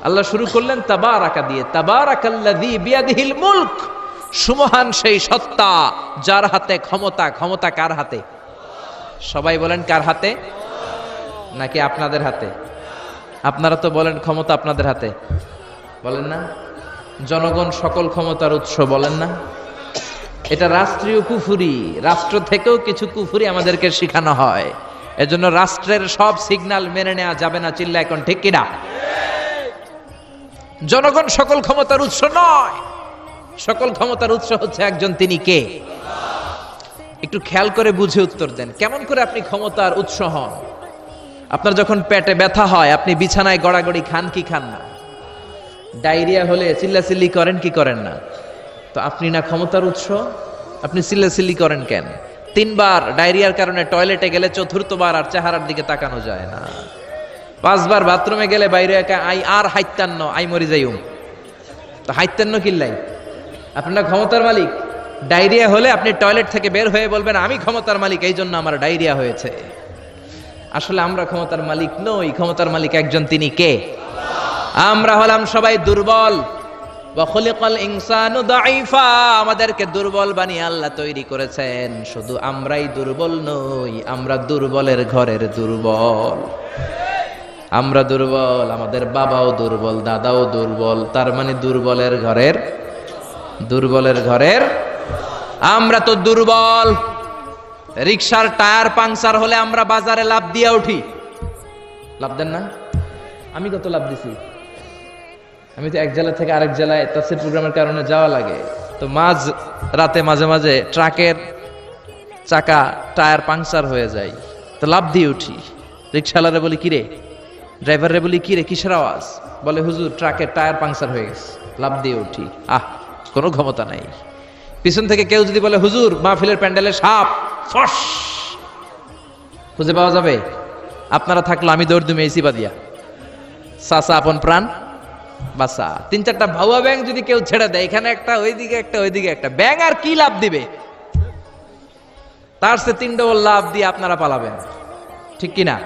আল্লাহ শুরু করলেন তাবারাকা দিয়ে, তাবারাকাল্লাযী বিয়াদিহিল মুলক, সুমহান সেই সত্তা যার হাতে ক্ষমতা। ক্ষমতা কার হাতে? সবাই বলেন কার হাতে? নাকি আপনাদের হাতে? আপনারা তো বলেন ক্ষমতা আপনাদের হাতে, বলেন না? জনগণ সকল ক্ষমতার উৎস, বলেন না? এটা রাষ্ট্রীয় কুফুরি, রাষ্ট্র থেকেও কিছু কুফুরি আমাদেরকে শেখানো হয়। এজন্য রাষ্ট্রের সব সিগন্যাল মেনে নেওয়া যাবে না। চিল্লা এখন ঠিক কিনা? জনগণ সকল ক্ষমতার উৎস নয়, সকল ক্ষমতার উৎস হচ্ছে একজন, তিনি কে? একটু খেয়াল করে বুঝে উত্তর দেন। কেমন করে আপনি ক্ষমতার উৎস হন? আপনার যখন পেটে ব্যথা হয় আপনি বিছানায় গড়াগড়ি খান কি খান না? ডায়রিয়া হলে চিল্লাচিল্লি করেন কি করেন না? তো আপনি না ক্ষমতার উৎস, আপনি চিল্লাচিল্লি করেন কেন? 3 বার ডায়রিয়ার কারণে টয়লেটে গেলে 4র্থবার আর চেহারার দিকে তাকানো যায় না। 5 বার বাথরুমে গেলে বাইরে একা আই আর হাইতান্ন আই মরি যাইউম। তো হাইতান্ন কিল্লাই? আপনার ক্ষমতার মালিক। ডায়রিয়া হলে আপনি টয়লেট থেকে বের হয়ে বলবেন আমি ক্ষমতার মালিক, এই জন্য আমার ডায়রিয়া হয়েছে। আসলে আমরা ক্ষমতার মালিক নই, ক্ষমতার মালিক একজন, তিনি কে? আমরা হলাম সবাই দুর্বল। ওয়া খুলিকাল ইনসানু দাঈফা, আমাদেরকে দুর্বল বানিয়ে আল্লাহ তৈরি করেছেন। শুধু আমরাই দুর্বল নই, আমরা দুর্বলের ঘরের দুর্বল। আমরা দুর্বল, আমাদের বাবাও দুর্বল, দাদাও দুর্বল, তার মানে দুর্বলের ঘরের, দুর্বলের ঘরের আমরা তো দুর্বল। রিকশার টায়ার পাংচার হলে আমরা বাজারে লাভ দিয়ে উঠি, লাভ দেন না? আমি কত লাভ দিছি? আমি তো এক জেলা থেকে আরেক জেলায় তাফসীর প্রোগ্রামের কারণে যাওয়া লাগে, তো মাঝ রাতে মাঝে মাঝে ট্রাকের চাকা টায়ার পাংচার হয়ে যায়, তো লাভ দিয়ে উঠি। রিকশাওয়ালারে বলি কিরে, ড্রাইভারে বলি কিরে কিসের আওয়াজ? বলে হুজুর ট্রাকের টায়ার পাংচার হয়ে গেছে, লাভ দিয়ে উঠি। কোনো ক্ষমতা নাই। পিছন থেকে কেউ যদি বলে হুজুর মাহফিলের প্যান্ডেলে সাপ, ফস, খুঁজে পাওয়া যাবে? আপনারা থাকলো আমি দৌড় দুমে এসি বাদিয়া, চাচা আপন প্রাণ বাসা। 3-4টা ভাউয়া ব্যাং যদি কেউ ছেড়ে দেয়, এখানে একটা ওইদিকে একটা ওইদিকে একটা, ব্যাং আর কি লাভ দিবে? তার সে 3 ডবল লাভ দিয়ে আপনারা পালাবেন, ঠিক কিনা?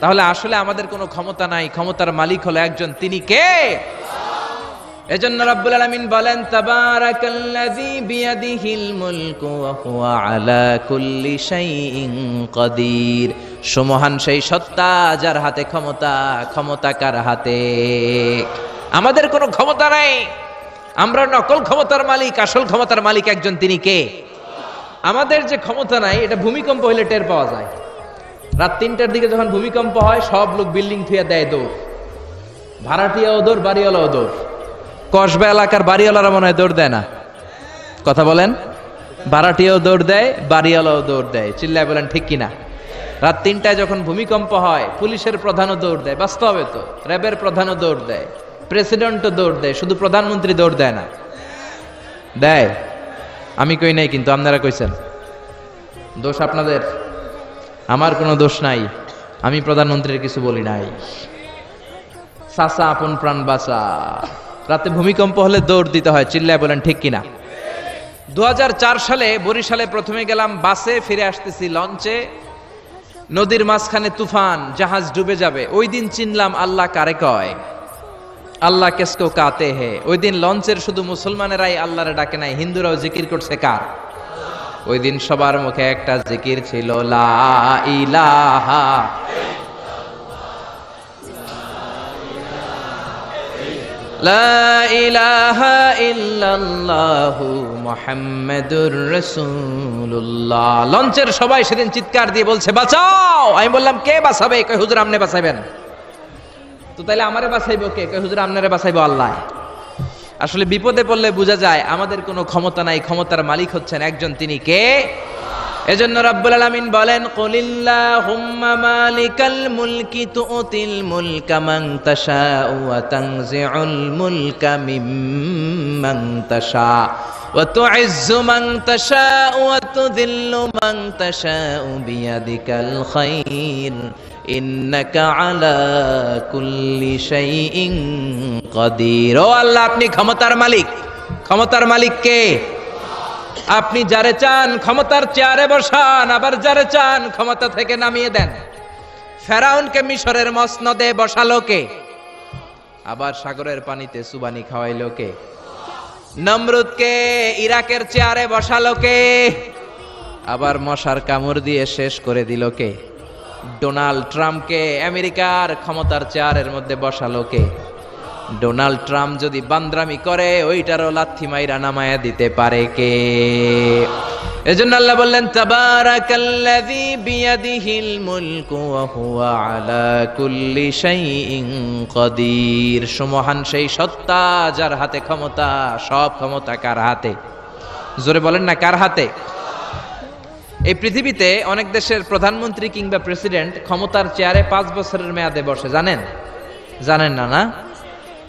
তাহলে আসলে আমাদের কোনো ক্ষমতা নাই, ক্ষমতার মালিক হলো একজন, তিনি কে? এজন্য রাব্বুল আলামিন বলেন তাবারাকাল্লাযী বিয়াদিহিল মুলকু ওয়া হুয়া আলা কুল্লি শাইইন কাদির, সুমহান সেই সত্তা যার হাতে ক্ষমতা। ক্ষমতা কার হাতে? আমাদের কোনো ক্ষমতা নাই, আমরা নকল ক্ষমতার মালিক, আসল ক্ষমতার মালিক একজন, তিনি কে? আমাদের যে ক্ষমতা নাই এটা ভূমিকম্প হলে টের পাওয়া যায়। রাত 3টার দিকে যখন ভূমিকম্প হয় সব লোক বিল্ডিং থুয়া দেয় দৌড়, ভাড়াটিয়াও দৌড়, বাড়িওয়ালাও দৌড়। কসবা এলাকার বাড়িওয়ালারা মনে হয় দৌড় দেয় না, কথা বলেন? ভাড়াটিয়াও দৌড় দেয়, বাড়িওয়ালাও দৌড় দেয়। চিল্লায় বলেন ঠিক কিনা? রাত 3টায় যখন ভূমিকম্প হয় পুলিশের প্রধানও দৌড় দেয়, বাস্তবে তো র্যাবের প্রধানও দৌড় দেয়, প্রেসিডেন্টও দৌড় দেয়, শুধু প্রধানমন্ত্রী দৌড় দেয় না। দেয়? আমি কই নাই, কিন্তু আপনারা কইছেন। দোষ আপনাদের, আমার কোনো দোষ নাই। আমি প্রধানমন্ত্রীর কিছু বলি নাই। চাচা আপন প্রাণ বাঁচা। রাতে ভূমিকম্প হলে দৌড় দিতে হয়, চিল্লায় বলেন ঠিক কিনা? 2004 সালে বরিশালে প্রথমে গেলাম বাসে, ফিরে আসতেছি লঞ্চে, নদীর মাঝখানে তুফান, জাহাজ ডুবে যাবে। ওই দিন চিনলাম আল্লাহ কারে কয়, আল্লাহ কেসকো কাতে হে। ওই দিন লঞ্চের শুধু মুসলমানেরাই আল্লাহরে ডাকে নাই, হিন্দুরাও জিকির করছে কার? ওই দিন সবার মুখে একটা জিকির ছিল, লা ইলাহা, লা ইলাহা ইল্লাল্লাহু মুহাম্মাদুর রাসূলুল্লাহ। লঞ্চের সবাই সেদিন চিৎকার দিয়ে বলছে বাঁচাও। আমি বললাম কে বাঁচাবে? কয় হুজুর আপনি বাঁচাবেন। তো তাইলে আমারে বাঁচাইবো কে? কয় হুজুর আপনারে বাঁচাইবো আল্লাহ। আসলে বিপদে পড়লে বোঝা যায় আমাদের কোনো ক্ষমতা নাই, ক্ষমতার মালিক হচ্ছেন একজন, তিনি কে? এজন্য রাব্বুল আলামিন বলেন কুলিল্লাহুম্মা মালিকাল মুলকি তুতিল মুলকা মান তাশাউ ওয়া তানজিউল মুলকা মিম্মান তাশা ওয়া তুইজ্জু মান তাশাউ ওয়া তুযিল্লু মান তাশাউ বিয়াদিকাল খায়র ইন্নাকা আলা কুল্লি শাইইন কাদির। ও আল্লাহ, আপনি ক্ষমতার মালিক। ক্ষমতার মালিক কে? আপনি যারে চান ক্ষমতার চেয়ারে বসান, আবার যারে চান ক্ষমতা থেকে নামিয়ে দেন। ফেরাউনকে মিশরের মসনদে বসালো কে? আবার সাগরের পানিতে সুবানি খাওয়াইলো কে? নমরুদকে ইরাকের চেয়ারে বসালো কে? আবার মশার কামড় দিয়ে শেষ করে দিল কে? ডোনাল্ড ট্রাম্পকে আমেরিকার ক্ষমতার চেয়ারের মধ্যে বসালো কে? ডোনাল্ড ট্রাম্প যদি বান্দ্রামি করে ওইটারও লাথি মাইরা নামায়া দিতে পারে কে? এজন্য আল্লাহ বললেন তাবারাকাল্লাযী বিয়াদিহিল মুলকু ওয়া হুয়া আলা কুল্লি শাইইন কাদির। সুমহান সেই সত্তা যার হাতে ক্ষমতা, সব ক্ষমতা কার হাতে? জোরে বলেন না, কার হাতে? এই পৃথিবীতে অনেক দেশের প্রধানমন্ত্রী কিংবা প্রেসিডেন্ট ক্ষমতার চেয়ারে 5 বছরের মেয়াদে বসে, জানেন? জানেন না? না,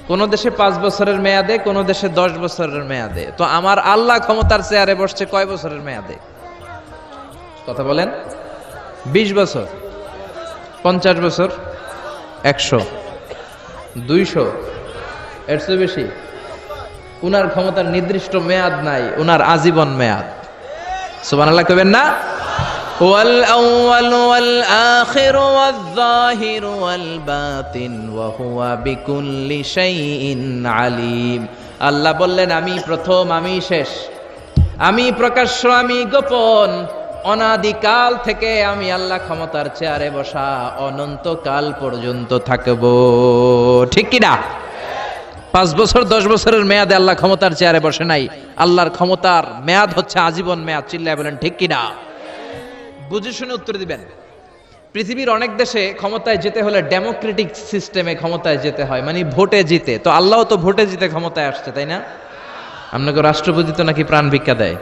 কোন দেশে 5 বছরের মেয়াদে, কোন দেশে 10 বছরের মেয়াদে। তো আমার আল্লাহ ক্ষমতার চেয়ারে বসছে কয় বছরের মেয়াদে? কথা বলেন। 20 বছর, 50 বছর, 100, 200, এর চেয়ে বেশি? উনার ক্ষমতার নির্দিষ্ট মেয়াদ নাই, উনার আজীবন মেয়াদ। সুবহানাল্লাহ কইবেন না? ওয়াল আউয়াল ওয়াল আখির ওয়াল যাহির ওয়াল বাতিন ওয়া হুয়া বিকুল্লি শাইইন আলিম। আল্লাহ বললেন আমি প্রথম, আমি শেষ, আমি প্রকাশ্য, আমি গোপন। অনাদিকাল থেকে আমি আল্লাহ ক্ষমতার চেয়ারে বসা, অনন্তকাল পর্যন্ত থাকব। ঠিক কি না? 5 বছর 10 বছরের মেয়াদে আল্লাহ ক্ষমতার চেয়ারে বসে নাই। আল্লাহর ক্ষমতার মেয়াদ হচ্ছে আজীবন মেয়াদ। চিল্লায় বলেন ঠিক কি না? বুঝে শুনে উত্তর দিবেন। পৃথিবীর অনেক দেশে ক্ষমতায় যেতে হলে ডেমোক্রেটিক সিস্টেমে ক্ষমতায় যেতে হয়, মানে ভোটে জিতে। তো আল্লাহও তো ভোটে জিতে ক্ষমতায় আসছে, তাই না? আপনাকে রাষ্ট্রপতি তো নাকি প্রাণ ভিক্ষা দেয়,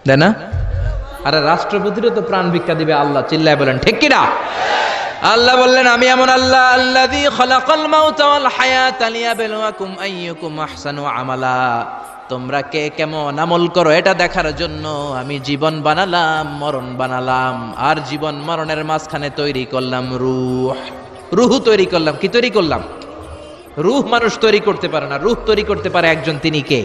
দেয় না? আরে রাষ্ট্রপতিরও তো প্রাণ ভিক্ষা দিবে আল্লাহ। চিল্লায় বলেন ঠিক কি না? আল্লাহ বললেন আমি এমন আল্লাহ, আল্লাযী খালাকাল মাউতা ওয়াল হায়াতা লিয়াবলুয়াকুম আইয়ুকুম আহসানু আমালা। তোমরা কে কেমন আমল করো এটা দেখার জন্য আমি জীবন বানালাম, মরণ বানালাম, আর জীবন মরণের মাঝখানে তৈরি করলাম রূহ। রূহ তৈরি করলাম। কি তৈরি করলাম? রূহ মানুষ তৈরি করতে পারে না, রূহ তৈরি করতে পারে একজন, তিনি কে?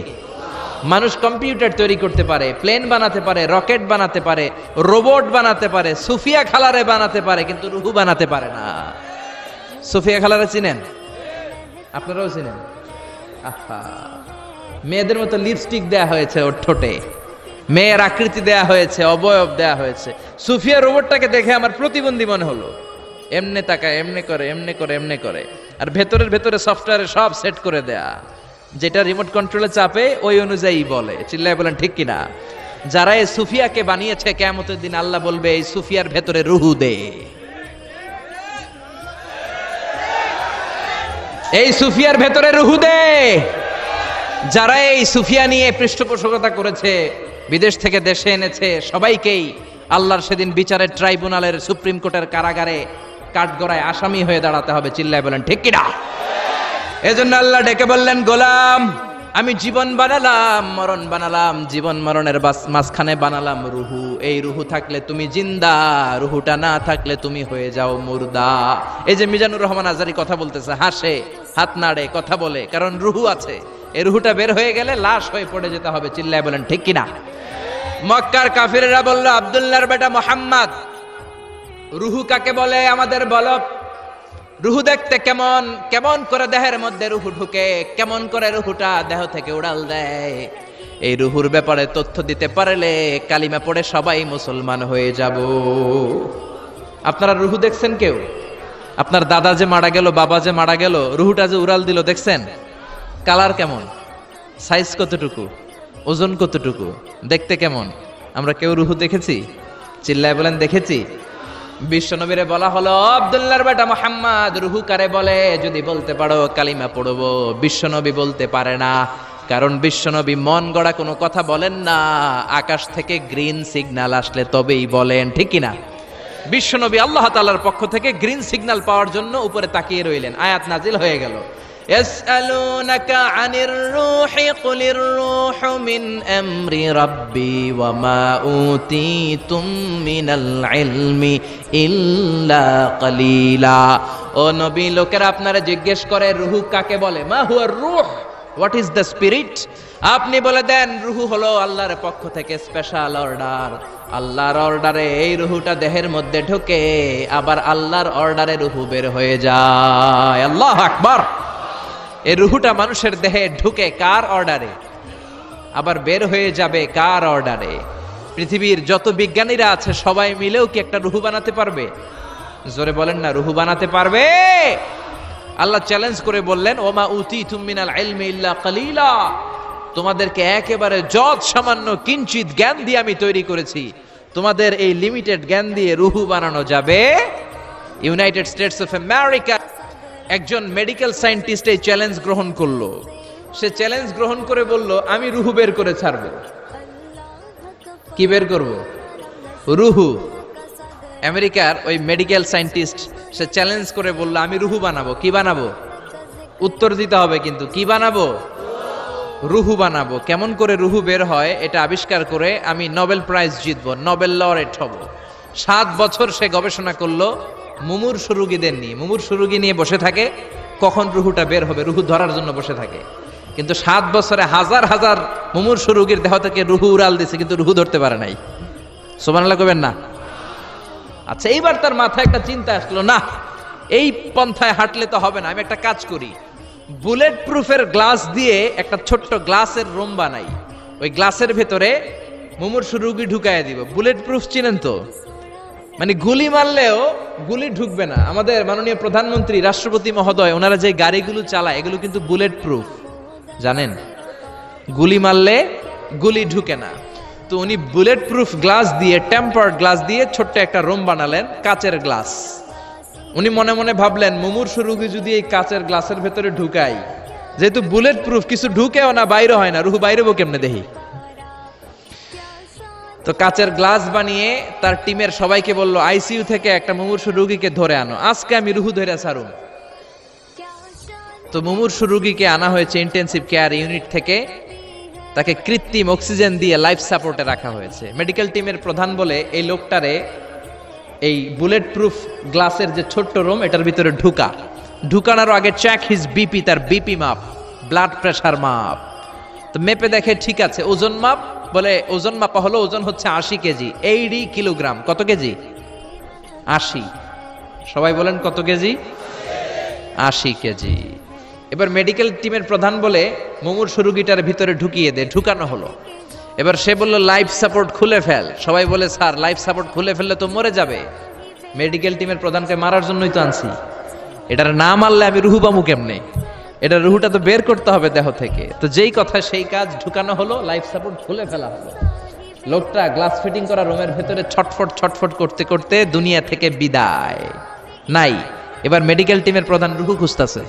মানুষ কম্পিউটার তৈরি করতে পারে, প্লেন বানাতে পারে, রকেট বানাতে পারে, রোবট বানাতে পারে, সুফিয়া খালারে বানাতে পারে, কিন্তু রূহ বানাতে পারে না। সুফিয়া খালারে চিনেন? আপনারাও চিনেন? আহা, মেয়েদের মতো লিপস্টিক দেয়া হয়েছে ওর ঠোঁটে, মেয়ের আকৃতি দেয়া হয়েছে, অবয়ব দেয়া হয়েছে। সুফিয়া রোবটটাকে দেখে আমার প্রতিবন্ধী মনে হলো। এমনে তাকায়, এমনে করে, এমনে করে, এমনে করে, আর ভেতরে সফটওয়্যারে সব সেট করে দেয়া, যেটা রিমোট কন্ট্রোলে চাপে ওই অনুযায়ী বলে। চিল্লায় বলেন ঠিক কিনা? যারা এই সুফিয়াকে বানিয়েছে, কিয়ামতের দিন আল্লাহ বলবে এই সুফিয়ার ভেতরে রূহ দে, এই সুফিয়ার ভেতরে রূহ দে। যারা এই সুফিয়া নিয়ে পৃষ্ঠপোষকতা করেছে, বিদেশ থেকে দেশে এনেছে, সবাইকেই আল্লাহর সেদিন বিচারের ট্রাইব্যুনালের, সুপ্রিম কোর্টের কারাগারে কাঠগড়ায় আসামি হয়ে দাঁড়াতে হবে। চিল্লায় বলেন ঠিক কিনা? এজন্য আল্লাহ ডেকে বললেন গোলাম আমি জীবন বানালাম, মরণ বানালাম, জীবন মরণের মাঝখানে বানালাম রুহু। এই রুহু থাকলে তুমি জিন্দা, রুহুটা না থাকলে তুমি হয়ে যাও মুর্দা। এই যে মিজানুর রহমান আজারি কথা বলতেছে, হাসে, হাত নাড়ে, কথা বলে, কারণ রুহু আছে। এই রুহুটা বের হয়ে গেলে লাশ হয়ে পড়ে যেতে হবে। চিল্লায় বলেন ঠিক কিনা? মক্কার কাফিররা বলল আব্দুল্লাহর বেটা মুহাম্মদ, রুহু কাকে বলে আমাদের বলো। রুহু দেখতে কেমন, কেমন করে দেহের মধ্যে রুহু ঢুকে, কেমন করে রুহুটা দেহ থেকে উড়াল দেয়। এই রুহুর ব্যাপারে তথ্য দিতে পারলে কালিমা পড়ে সবাই মুসলমান হয়ে যাব। আপনারা রুহু দেখছেন কেউ? আপনার দাদা যে মারা গেল, বাবা যে মারা গেল, রুহুটা যে উড়াল দিল, দেখছেন? কালার কেমন, সাইজ কতটুকু, ওজন কতটুকু, দেখতে কেমন? আমরা কেউ রুহু দেখেছি? চিল্লায় বলেন দেখেছি। বিশ্বনবীরে বলা হলো আব্দুল্লাহর বেটা মুহাম্মদ, রুহু কারে বলে যদি বলতে পারো কালিমা পড়বো। বিশ্বনবী বলতে পারে না, কারণ বিশ্বনবী মন গড়া কোনো কথা বলেন না, আকাশ থেকে গ্রিন সিগন্যাল আসলে তবেই বলেন। ঠিক কিনা? বিশ্বনবী আল্লাহ তাআলার পক্ষ থেকে গ্রিন সিগন্যাল পাওয়ার জন্য উপরে তাকিয়ে রইলেন। আয়াত নাজিল হয়ে গেল, ইয়াসআলুনাকা আনির রূহি কুলির রূহু মিন আমরি রাব্বি ওয়া মা উতীতুম মিনাল ইলমি ইল্লা কালিলা। ও নবী, লোকেরা আপনারা জিজ্ঞেস করে রূহ কাকে বলে। মা হুয়া রূহ, হোয়াট ইজ দ্য স্পিরিট? আপনি বলে দেন রুহু হলো আল্লাহর পক্ষ থেকে স্পেশাল অর্ডার। আল্লাহর অর্ডারে এই রুহুটা দেহের মধ্যে ঢোকে, আবার আল্লাহর অর্ডারে রুহু বের হয়ে যায়। আল্লাহু আকবার। এই রুহুটা মানুষের দেহে ঢুকে কার অর্ডারে, আবার বের হয়ে যাবে কার অর্ডারে? পৃথিবীর যত বিজ্ঞানীরা আছে সবাই মিলেও কি একটা রুহু বানাতে পারবে? জোরে বলেন না, রুহু বানাতে পারবে? আল্লাহ চ্যালেঞ্জ করে বললেন, ওমা উতীতুম মিনাল ইলমি ইল্লা কালিলা, তোমাদেরকে একেবারে যত সামান্য কিঞ্চিত জ্ঞান দিয়ে আমি তৈরি করেছি, তোমাদের এই লিমিটেড জ্ঞান দিয়ে রুহু বানানো যাবে? ইউনাইটেড স্টেটস অফ আমেরিকা একজন মেডিকেল সায়েন্টিস্ট এই চ্যালেঞ্জ গ্রহণ করলো। সে চ্যালেঞ্জ গ্রহণ করে বলল, আমি রুহু বের করে ছাড়বো। কি বের করব? রুহু। আমেরিকার ওই মেডিকেল সায়েন্টিস্ট সে চ্যালেঞ্জ করে বলল, আমি রুহু বানাবো। কি বানাবো? উত্তর দিতে হবে কিন্তু। কি বানাবো? রুহু বানাবো। কেমন করে রুহু বের হয় এটা আবিষ্কার করে আমি নোবেল প্রাইজ জিতবো, নোবেল লরেট হব। 7 বছর সে গবেষণা করলো মুমূর্ষু রোগীদের নিয়ে। মুমূর্ষু রোগী নিয়ে বসে থাকে, কখন রুহুটা বের হবে, রুহু ধরার জন্য বসে থাকে। কিন্তু 7 বছরে হাজার হাজার মুমূর্ষু রোগীর দেহ থেকে রুহু উড়াল দিছে, কিন্তু রুহু ধরতে পারে নাই। সুবহানাল্লাহ কইবেন না? আচ্ছা, এইবার তার মাথায় একটা চিন্তা আসলো, না এই পন্থায় হাঁটলে তো হবে না, আমি একটা কাজ করি, বুলেট প্রুফের গ্লাস দিয়ে একটা ছোট্ট গ্লাসের রুম বানাই, ওই গ্লাসের ভেতরে মুমূর্ষু রোগী ঢুকায় দিব। বুলেট প্রুফ চিনেন তো? মানে গুলি মারলেও গুলি ঢুকবে না। আমাদের মাননীয় প্রধানমন্ত্রী, রাষ্ট্রপতি মহোদয়, ওনারা যে গাড়িগুলো চালায় এগুলো কিন্তু বুলেট প্রুফ, জানেন? গুলি মারলে গুলি ঢুকে না। তো উনি বুলেট প্রুফ গ্লাস দিয়ে, টেম্পার্ড গ্লাস দিয়ে ছোট্ট একটা রুম বানালেন, কাচের গ্লাস। উনি মনে মনে ভাবলেন, মুমূর্ষু রোগী যদি এই কাচের গ্লাসের ভেতরে ঢুকাই, যেহেতু বুলেট প্রুফ, কিছু ঢুকেও না, বাইরে হয় না, রুহু বাইরেবো কেমনে দেখি। তো কাচের গ্লাস বানিয়ে তার টিমের সবাইকে বলল, আইসিইউ থেকে একটা মুমূর্ষু রোগীকে ধরে আনো, আজকে আমি রুহু ধরে ছাড়ুম। তো মুমূর্ষু রোগীকে আনা হয়েছে ইন্টেনসিভ কেয়ার ইউনিট থেকে, তাকে কৃত্রিম অক্সিজেন দিয়ে লাইফ সাপোর্টে রাখা হয়েছে। মেডিকেল টিমের প্রধান বলে, এই লোকটারে এই বুলেট প্রুফ গ্লাসের যে ছোট্ট রুম, এটার ভিতরে ঢুকানোর আগে চেক হিজ বিপি, তার বিপি মাপ, ব্লাড প্রেশার মাপ। তো মেপে দেখে ঠিক আছে। ওজন মাপ, বলে ওজন মাপা হলো, ওজন হচ্ছে 80 কেজি, 80 কিলোগ্রাম। কত কেজি? 80। সবাই বলেন কত কেজি? 80 কেজি। এবার মেডিকেল টিমের প্রধান বলে, মুমূর্ষু রোগীটার ভিতরে ঢুকিয়ে দে। ঢুকানো হলো। এবার সে বলল, লাইফ সাপোর্ট খুলে ফেল। সবাই বলে, স্যার লাইফ সাপোর্ট খুলে ফেললে তো মরে যাবে। মেডিকেল টিমের প্রধানকে মারার জন্যই তো আনছি, এটার না মারলে আমি রুহু পামু কেমনে? এটা রুহুটা তো বের করতে হবে দেহ থেকে। তো যেই কথা সেই কাজ, ঢুকানো হলো, লাইফ সাপোর্ট খুলে ফেলা হলো। লোকটা গ্লাস ফিটিং করা রুমের ভেতরে ছটফট করতে করতে দুনিয়া থেকে বিদায় নাই। এবার মেডিকেল টিমের প্রধান রুহু খুঁজতেছে,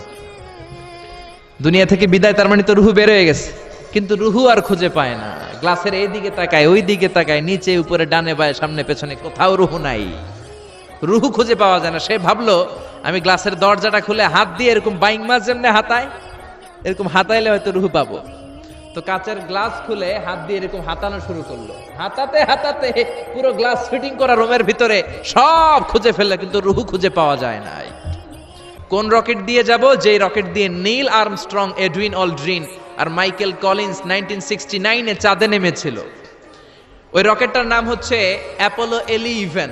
দুনিয়া থেকে বিদায়, তার মানে তো রুহু বের হয়ে গেছে, কিন্তু রুহু আর খুঁজে পায় না। গ্লাসের এই দিকে তাকায়, ওই দিকে তাকায়, নিচে উপরে, ডানে বায়ে, সামনে পেছনে, কোথাও রুহু নাই। রুহু খুঁজে পাওয়া যায় না। সে ভাবলো, আমি গ্লাসের দরজাটা খুলে হাত দিয়ে এরকম বাইং মাছ যেমনে হাতায়, এরকম হাতাইলে হয়তো রুহু পাবো। তো কাচের গ্লাস খুলে হাত দিয়ে এরকম হাতানো শুরু করলো। হাতাতে হাতাতে পুরো গ্লাস ফিটিং করা রুমের ভিতরে সব খুঁজে ফেললো, কিন্তু রুহু খুঁজে পাওয়া যায় নাই। কোন রকেট দিয়ে যাব? যেই রকেট দিয়ে নীল আর্মস্ট্রং, এডউইন অলড্রিন আর মাইকেল কলিন্স 1969-এ চাঁদে নেমেছিল। ওই রকেটটার নাম হচ্ছে অ্যাপোলো 11।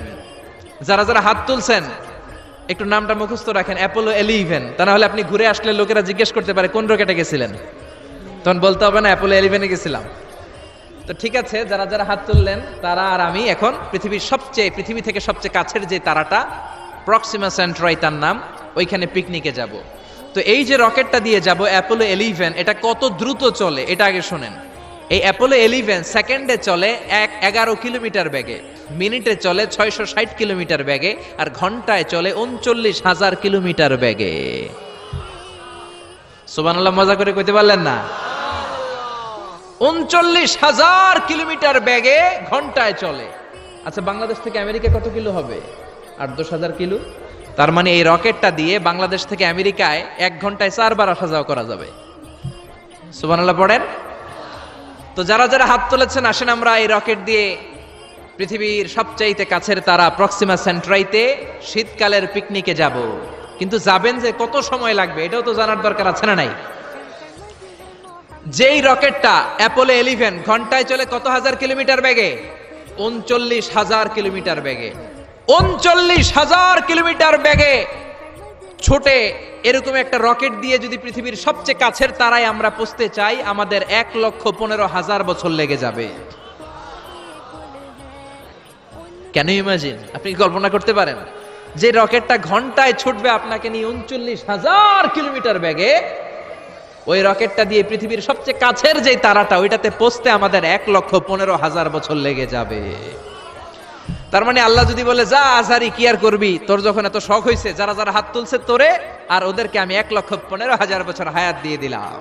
যারা যারা হাত তুলছেন একটু নামটা মুখস্থ রাখেন, অ্যাপোলো 11। তা না হলে আপনি ঘুরে আসলে লোকেরা জিজ্ঞেস করতে পারে কোন রকেটে গেছিলেন, তখন বলতে হবে না অ্যাপোলো 11-এ গেছিলাম। তো ঠিক আছে, যারা যারা হাত তুললেন তারা আর আমি এখন পৃথিবী থেকে সবচেয়ে কাছের যে তারাটা, প্রক্সিমা সেন্ট্রাই তার নাম, ওইখানে পিকনিকে যাব। তো এই যে রকেটটা দিয়ে যাব অ্যাপোলো 11, এটা কত দ্রুত চলে এটা আগে শোনেন। এই অ্যাপোলো 11 সেকেন্ডে চলে 11 কিলোমিটার বেগে, মিনিটে চলে 660 কিলোমিটার বেগে, আর ঘন্টায় চলে 39,000 কিলোমিটার বেগে। সুবহানাল্লাহ, মজা করে কইতে পারলেন না? 39,000 কিলোমিটার বেগে ঘন্টায় চলে। আচ্ছা, বাংলাদেশ থেকে আমেরিকা কত কিলো হবে? 8-10,000 কিলো। তার মানে এই রকেটটা দিয়ে বাংলাদেশ থেকে আমেরিকায় 1 ঘন্টায় 4 বার আসা যাওয়া করা যাবে। সুবহানাল্লাহ পড়েন। তো যারা যারা হাত তুলেছেন, আসেন আমরা এই রকেট দিয়ে পৃথিবীর সবচাইতে কাছের তারা প্রক্সিমা সেন্ট্রাইতে শীতকালের পিকনিকে যাব। কিন্তু যাবেন যে কত সময় লাগবে এটাও তো জানার দরকার আছে না নাই? যেই রকেটটা অ্যাপোলো 11 ঘন্টায় চলে কত হাজার কিলোমিটার বেগে? 39,000 কিলোমিটার বেগে। 39,000 কিলোমিটার বেগে ছোটে এরকম একটা রকেট দিয়ে যদি পৃথিবীর সবচেয়ে কাছের তারায় আমরা পৌঁছতে চাই, আমাদের 1,15,000 বছর লেগে যাবে। Can you imagine? আপনি কল্পনা করতে পারেন যে রকেটটা ঘন্টায় ছুটবে আপনাকে নিয়ে 39,000 কিলোমিটার বেগে, ওই রকেটটা দিয়ে পৃথিবীর সবচেয়ে কাছের যে তারাটা ওইটাতে পৌঁছতে আমাদের 1,15,000 বছর লেগে যাবে। তার মানে আল্লাহ যদি বলে যা আজহারি কি আর করবি, তোর যখন এত শখ হয়েছে, যারা যারা হাত তুলছে তোরে আর ওদেরকে আমি 1,15,000 বছর হায়াত দিয়ে দিলাম।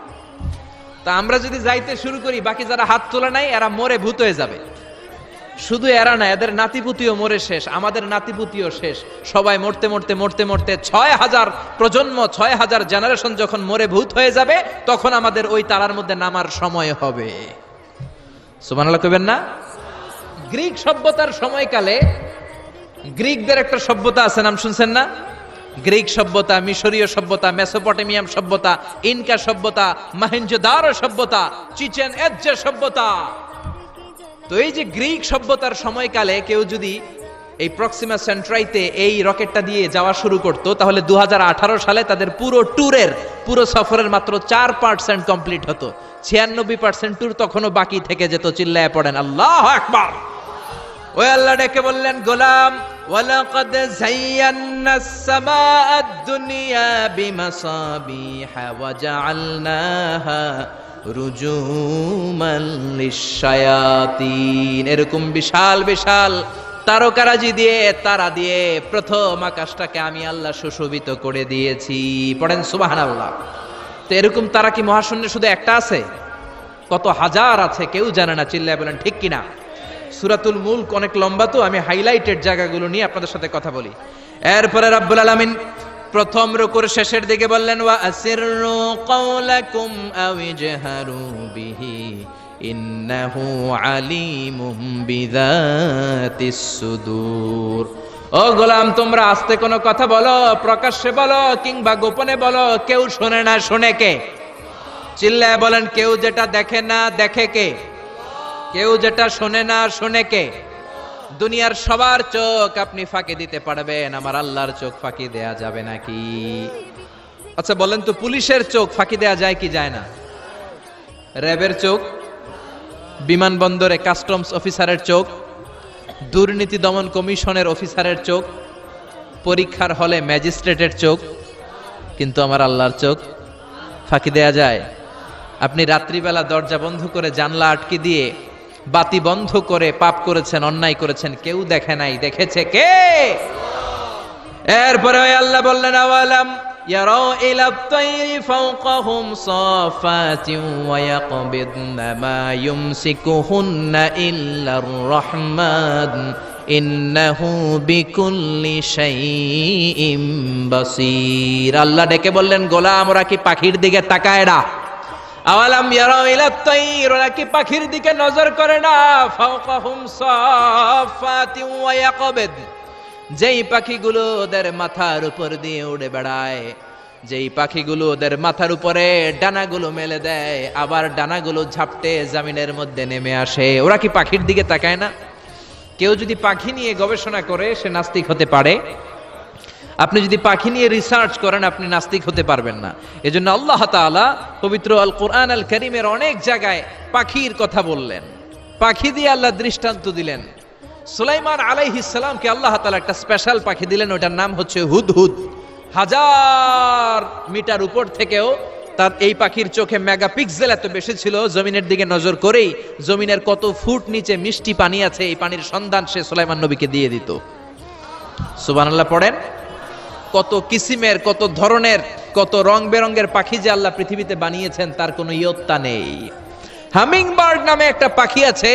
তা আমরা যদি যাইতে শুরু করি, বাকি যারা হাত তোলা নাই এরা মরে ভূত হয়ে যাবে। শুধু এরা না, এদের নাতিপুতিও মরে শেষ, আমাদের নাতিপুতিও শেষ। সবাই মরতে মরতে মরতে মরতে 6,000 প্রজন্ম, 6,000 জেনারেশন যখন মরে ভূত হয়ে যাবে, তখন আমাদের ওই তারার মধ্যে নামার সময় হবে। সুবহানাল্লাহ কইবেন না? গ্রিক সভ্যতার সময়কালে গ্রিকদের একটা সভ্যতা আছে, নাম শুনছেন না? গ্রিক সভ্যতা, মিশরীয় সভ্যতা, মেসোপটেমিয়াম সভ্যতা, ইনকা সভ্যতা, মহেঞ্জোদারো সভ্যতা, চিচেন ইৎজা সভ্যতা। তো এই যে গ্রিক সভ্যতার সময়কালে কেউ যদি এই প্রক্সিমা সেন্ট্রাইতে এই রকেটটা দিয়ে যাওয়া শুরু করত, তাহলে 2018 সালে তাদের পুরো সফরের মাত্র 4% কমপ্লিট হতো। 96% ট্যুর তখনও বাকি থেকে যেত। চিল্লায় পড়েন আল্লাহু আকবার। ওই আল্লাহ ডেকে বললেন, গোলাম ওয়ালাকাদ যায়্যানাস সামাআদ দুনিয়া বিমাসাবিহা ওয়া জাআলনাহা রুজুমান লিশ-শায়াতিন। এরকম বিশাল বিশাল তারকারাজি দিয়ে, তারা দিয়ে প্রথম আকাশটাকে আমি আল্লাহ সুশোভিত করে দিয়েছি। পড়েন সুবহানাল্লাহ। তো এরকম তারা কি মহাশূন্যে শুধু একটা আছে? কত হাজার আছে কেউ জানে না। চিল্লায় বলেন ঠিক কিনা? সূরাতুল মুলক অনেক লম্বা, তো আমি হাইলাইটেড জায়গাগুলো নিয়ে আপনাদের সাথে কথা বলি। এরপরে রব্বুল আলামিন প্রথম রুকুর শেষের দিকে বললেন, ওয়া আসিররু কাওলাকুম আও ইজহারু বিহি ইন্নাহু আলিমুম বিযাতিস সুদূর। ও গোলাম, তোমরা আস্তে কোনো কথা বলো, প্রকাশ্যে বলো কিংবা গোপনে বলো, কেউ শোনে না, শোনে কে? চিল্লায় বলেন, কেউ যেটা দেখে না দেখে কে? কেউ যেটা শোনে না শোনে কে? দুনিয়ার সবার চোখ আপনি ফাঁকি দিতে পারবেন, আমার আল্লাহর চোখ ফাঁকি দেয়া যাবে নাকি? আচ্ছা বলেন তো, পুলিশের চোখ ফাঁকি দেয়া যায় কি যায় না? র্যাবের চোখ, বিমানবন্দরে কাস্টমস অফিসারের চোখ, দুর্নীতি দমন কমিশনের অফিসারের চোখ, পরীক্ষার হলে ম্যাজিস্ট্রেটের চোখ, কিন্তু আমার আল্লাহর চোখ ফাঁকি দেয়া যায়? আপনি রাত্রিবেলা দরজা বন্ধ করে জানলা আটকে দিয়ে বাতি বন্ধ করে পাপ করেছেন, অন্যায় করেছেন, কেউ দেখে নাই, দেখেছে কে? এরপরে আল্লাহ বললেন, আওয়ালাম ইয়ারাউ ইলাত তায়রি ফাওকাহুম সাফাতিন ওয়া ইয়াকবিদনা মা ইউমসিকুহুন্না ইল্লার রাহমান ইন্নাহু বিকুল্লি শাইইন বাসীর। আল্লাহ ডেকে বললেন, গোলাম ওরা কি পাখির দিকে তাকায় না? আওয়ালাম ইয়ারাউ ইলাত তায়র, ওরা কি পাখির দিকে নজর করে না? ফাওকাহুম সাফাতিন ওয়া ইয়াকবিদ, যেই পাখিগুলো ওদের মাথার উপর দিয়ে উড়ে বেড়ায়, যেই পাখিগুলো ওদের মাথার উপরে ডানাগুলো মেলে দেয়, আবার ডানাগুলো ঝাপটে জমিনের মধ্যে নেমে আসে, ওরা কি পাখির দিকে তাকায় না? কেউ যদি পাখি নিয়ে গবেষণা করে সে নাস্তিক হতে পারে। আপনি যদি পাখি নিয়ে রিসার্চ করেন আপনি নাস্তিক হতে পারবেন না। এজন্য আল্লাহ তাআলা পবিত্র আল কোরআন আল কারীমের অনেক জায়গায় পাখির কথা বললেন, পাখি দিয়ে আল্লাহ দৃষ্টান্ত দিলেন। সুলাইমান আলাইহিস সালামকে আল্লাহ তাআলা একটা স্পেশাল পাখি দিলেন, ওটার নাম হচ্ছে হুদহুদ। 1000 মিটার উপর থেকেও তার এই পাখির চোখে মেগাপিক্সেল এত বেশি ছিল, জমিনের দিকে নজর করেই জমিনের কত ফুট নিচে মিষ্টি পানি আছে এই পানির সন্ধান সে সুলাইমান নবীকে দিয়ে দিত। সুবহানাল্লাহ পড়েন। কত কিসিমের, কত ধরনের, কত রং বেরঙের পাখি যে আল্লাহ পৃথিবীতে বানিয়েছেন তার কোনো ইয়ত্তা নেই। হামিং বার্ড নামে একটা পাখি আছে,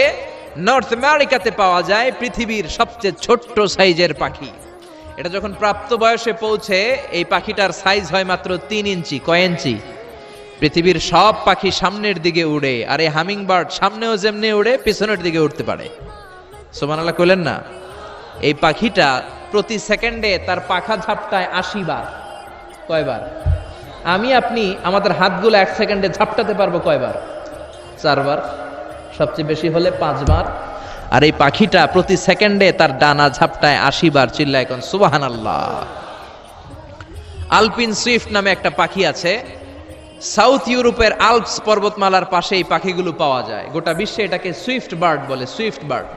নর্থ আমেরিকাতে পাওয়া যায়, পৃথিবীর সবচেয়ে ছোট্ট সাইজের পাখি। এটা যখন প্রাপ্ত বয়সে পৌঁছে এই পাখিটার সাইজ হয় মাত্র 3 ইঞ্চি। কয় ইঞ্চি? পৃথিবীর সব পাখি সামনের দিকে উড়ে, আর এই হামিং বার্ড সামনেও যেমনি উড়ে পিছনের দিকে উঠতে পারে। সুবহানাল্লাহ কইলেন না? এই পাখিটা প্রতি সেকেন্ডে তার পাখা ঝাপটায় 80 বার। কয়বার? আমি আপনি আমাদের হাতগুলো 1 সেকেন্ডে ঝাপটাতে পারবো কয়বার? 4 বার, সবচেয়ে বেশি হলে 5 বার। আর এই পাখিটা প্রতি সেকেন্ডে তার ডানা ঝাপটায় 80 বার। চিল্লায় কোন সুবহানাল্লাহ। আলপিন সুইফট নামে একটা পাখি আছে, সাউথ ইউরোপের আল্পস পর্বতমালার পাশে এই পাখিগুলো পাওয়া যায়। গোটা বিশ্বে এটাকে সুইফট বার্ড বলে, সুইফট বার্ড।